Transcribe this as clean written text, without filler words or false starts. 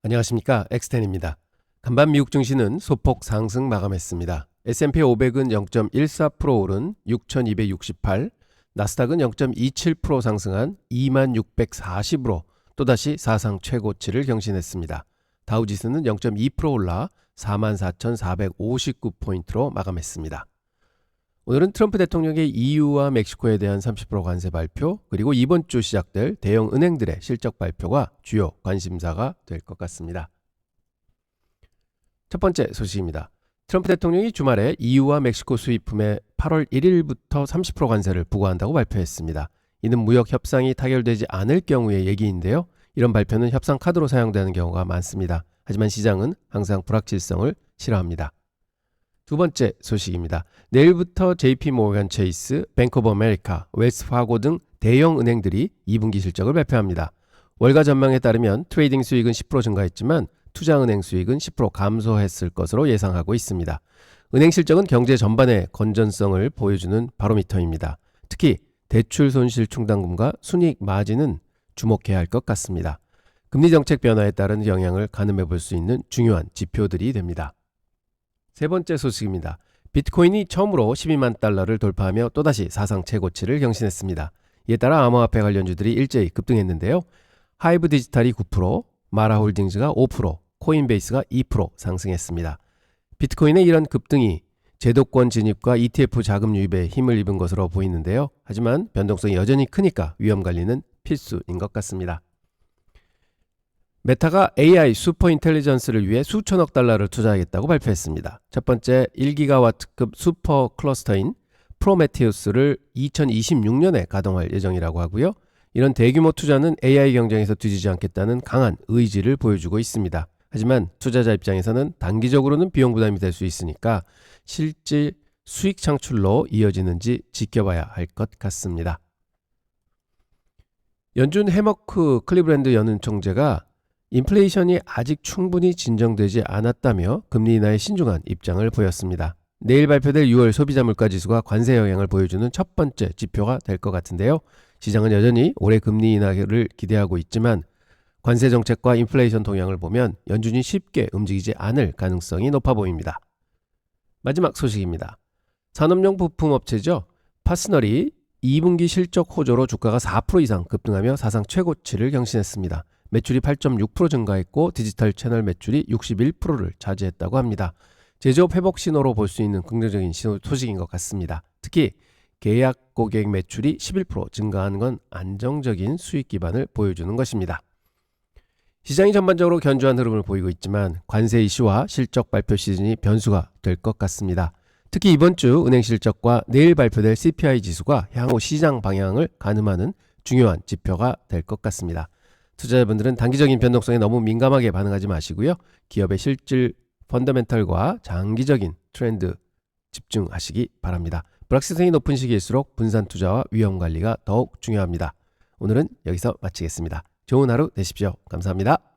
안녕하십니까, 엑스텐입니다. 간밤 미국 증시는 소폭 상승 마감했습니다. S&P 500은 0.14% 오른 6,268, 나스닥은 0.27% 상승한 26,640으로 또다시 사상 최고치를 경신했습니다. 다우지수는 0.2% 올라 44,459포인트로 마감했습니다. 오늘은 트럼프 대통령의 EU와 멕시코에 대한 30% 관세 발표, 그리고 이번 주 시작될 대형 은행들의 실적 발표가 주요 관심사가 될 것 같습니다. 첫 번째 소식입니다. 트럼프 대통령이 주말에 EU와 멕시코 수입품에 8월 1일부터 30% 관세를 부과한다고 발표했습니다. 이는 무역 협상이 타결되지 않을 경우의 얘기인데요. 이런 발표는 협상 카드로 사용되는 경우가 많습니다. 하지만 시장은 항상 불확실성을 싫어합니다. 두 번째 소식입니다. 내일부터 JP모건 체이스, 뱅크 오브 아메리카, 웰스파고 등 대형 은행들이 2분기 실적을 발표합니다. 월가 전망에 따르면 트레이딩 수익은 10% 증가했지만 투자은행 수익은 10% 감소했을 것으로 예상하고 있습니다. 은행 실적은 경제 전반의 건전성을 보여주는 바로미터입니다. 특히 대출 손실 충당금과 순이익 마진은 주목해야 할 것 같습니다. 금리 정책 변화에 따른 영향을 가늠해 볼 수 있는 중요한 지표들이 됩니다. 세 번째 소식입니다. 비트코인이 처음으로 12만 달러를 돌파하며 또다시 사상 최고치를 경신했습니다. 이에 따라 암호화폐 관련주들이 일제히 급등했는데요. 하이브 디지털이 9%, 마라홀딩즈가 5%, 코인베이스가 2% 상승했습니다. 비트코인의 이런 급등이 제도권 진입과 ETF 자금 유입에 힘을 입은 것으로 보이는데요. 하지만 변동성이 여전히 크니까 위험 관리는 필수인 것 같습니다. 메타가 AI 슈퍼 인텔리전스를 위해 수천억 달러를 투자하겠다고 발표했습니다. 첫 번째 1기가와트급 슈퍼 클러스터인 프로메테우스를 2026년에 가동할 예정이라고 하고요. 이런 대규모 투자는 AI 경쟁에서 뒤지지 않겠다는 강한 의지를 보여주고 있습니다. 하지만 투자자 입장에서는 단기적으로는 비용 부담이 될 수 있으니까 실제 수익 창출로 이어지는지 지켜봐야 할 것 같습니다. 연준 해머크 클리브랜드 연은 총재가 인플레이션이 아직 충분히 진정되지 않았다며 금리 인하에 신중한 입장을 보였습니다. 내일 발표될 6월 소비자 물가지수가 관세 영향을 보여주는 첫 번째 지표가 될 것 같은데요. 시장은 여전히 올해 금리 인하를 기대하고 있지만 관세 정책과 인플레이션 동향을 보면 연준이 쉽게 움직이지 않을 가능성이 높아 보입니다. 마지막 소식입니다. 산업용 부품업체죠. 파스널이 2분기 실적 호조로 주가가 4% 이상 급등하며 사상 최고치를 경신했습니다. 매출이 8.6% 증가했고 디지털 채널 매출이 61%를 차지했다고 합니다. 제조업 회복 신호로 볼 수 있는 긍정적인 소식인 것 같습니다. 특히 계약 고객 매출이 11% 증가한 건 안정적인 수익 기반을 보여주는 것입니다. 시장이 전반적으로 견조한 흐름을 보이고 있지만 관세 이슈와 실적 발표 시즌이 변수가 될 것 같습니다. 특히 이번 주 은행 실적과 내일 발표될 CPI 지수가 향후 시장 방향을 가늠하는 중요한 지표가 될 것 같습니다. 투자자분들은 단기적인 변동성에 너무 민감하게 반응하지 마시고요. 기업의 실질 펀더멘털과 장기적인 트렌드 집중하시기 바랍니다. 불확실성이 높은 시기일수록 분산 투자와 위험 관리가 더욱 중요합니다. 오늘은 여기서 마치겠습니다. 좋은 하루 되십시오. 감사합니다.